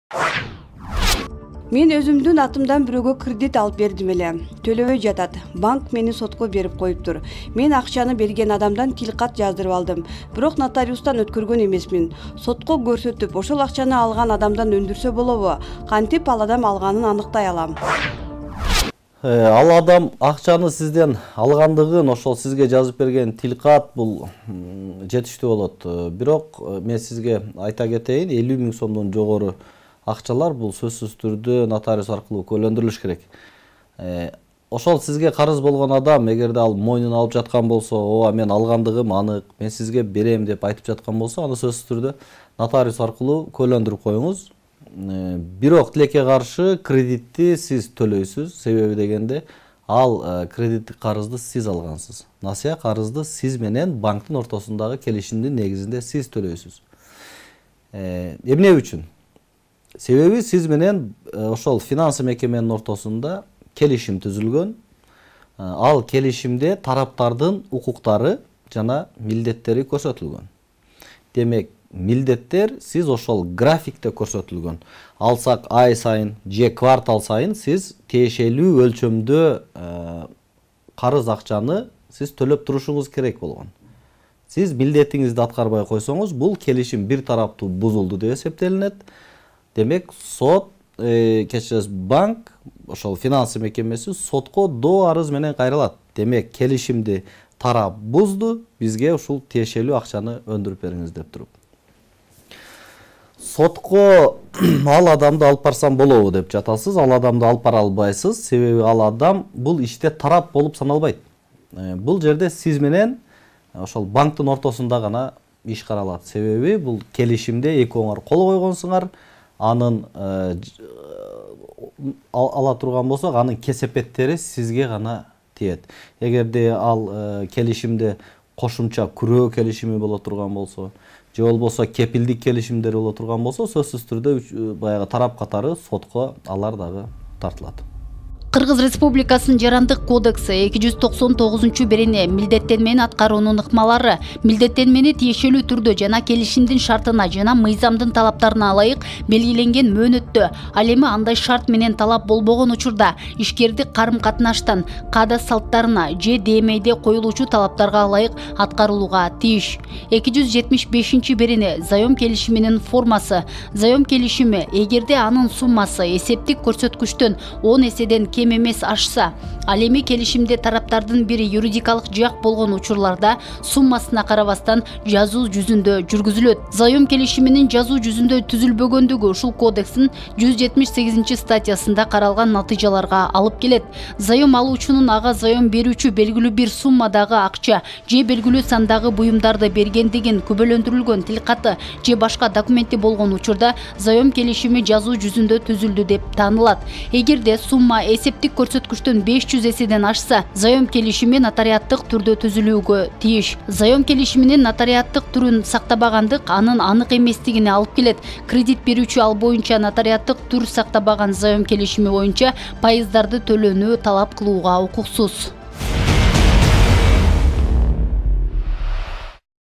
Мен өзүмдүн атымдан бирөөгө кредит алып бердим эле. Төлөбөй жатат. Банк мени сотко берип коюптур. Мен акчаны берген адамдан тилкат жаздырып алдым. Бирок нотариустан өткөргөн эмесмин. Сотко көрсөтүп, ошол акчаны алган адамдан өндүрсө болобу? Кантип ал адам алганын аныктай алам? Ал адам акчаны сизден алгандыгын ошол сизге жазып берген тилкат бул жетиштүү болот. Бирок мен сизге айта кетейин, 50 000 сомдон жогору акчалар бул сөзсүз түрдө нотариус аркылуу көйлөндүрүлүш керек. Ошол сизге карыз болгон адам эгерде ал мойнуна алып жаткан болсо, ооба мен алгандыгым анык, мен сизге берем деп айтып жаткан болсо, аны сөзсүз түрдө нотариус аркылуу көйлөндүрүп коюңуз. Бирок тилекке каршы кредитти сиз төлөйсүз. Себеби дегенде ал кредиттик карызды сиз алгансыз. Насыя карызды сиз менен банктын ортосундагы келишимдин негизинде сиз төлөйсүз. Эмне үчүн? Себеби сиз менен ошол финансы мекеменин ортосунда келишим түзүлгөн. Ал келишимде тараптардын укуктары жана милдеттери көрсөтүлгөн. Демек, милдеттер сиз ошол графикте көрсөтүлгөн. Алсак ай сайын же квартал сайын сиз тиешелүү өлчөмдө карыз акчаны сиз төлөп турушуңуз керек болгон. Сиз милдетиңизди аткарбай койсоңуз, бул келишим бир тараптуу бузулду деп эсептелинет. Демек, сот, кечиресиз, банк, ошол финансы мекемеси сотко доо арыз менен кайрылат. Демек, келишимди тарап бузду, бизге ушул тиешелүү акчаны өндүрүп бериңиз деп туруп. Сотко ал адамды алып барсам болобу деп жатасыз. Ал адамды алып бара албайсыз. Себеби ал адам бул иште тарап болуп саналбайт. Бул жерде сиз менен ошол банктын ортосунда гана иш каралат. Себеби бул келишимде экөөңөр кол койгонсуңар. Анын ала турган болсок, анын кесепеттери сизге гана тиет. Эгерде ал келишимде кошумча күрөө келишими боло турган болсо, же болбосо кепилдик келишимдери боло турган болсо, сөзсүз түрдө баягы тарап катары сотко алар дагы тартылат. Кыргыз Республикасынын Жарандык кодекси 299-берене милдеттенмени аткаруунун ыкмалары милдеттенмени тиешелүү түрдө жана келишимдин шартына жана мыйзамдын талаптарына ылайык белгиленген мөөнөттө, ал эми андай шарт менен талап болбогон учурда ишкерди карым-катнаштан, каада салттарына же ДМде коюлуучу талаптарга ылайык аткарылууга тийиш. 275-берене заем келишиминин формасы. Заем келишими эгерде анын суммасы эсептик көрсөткүчтөн 10 эседен кем эмес ашса, ал эми келишимде тараптардын бири юридикалык жак болгон учурларда суммасына карабастан жазуу жүзүндө жүргүзүлөт. Заем келишиминин жазуу жүзүндө түзүлбөгөндүгү ушул кодекстин 178-статьясында каралган натыйжаларга алып келет. Заем алуучунун ага заем берүүчү белгилүү бир суммадагы акча же белгилүү сандагы буюмдарды бергендигин күбөлөндүрүлгөн тилкаты же башка документи болгон учурда заем келишими жазуу жүзүндө түзүлдү деп таанылат. Эгерде сумма эсептик көрсөткүчтөн 500 эседен ашса, заем келишими нотариаттык түрдө түзүлүүгө тийиш. Заем келишиминин нотариаттык түрүн сактабагандык анын анык эместигине алып келет. Кредит берүүчү ал боюнча нотариаттык түр сактабаган заем келишими боюнча пайыздарды төлөөнү талап кылууга укуксуз.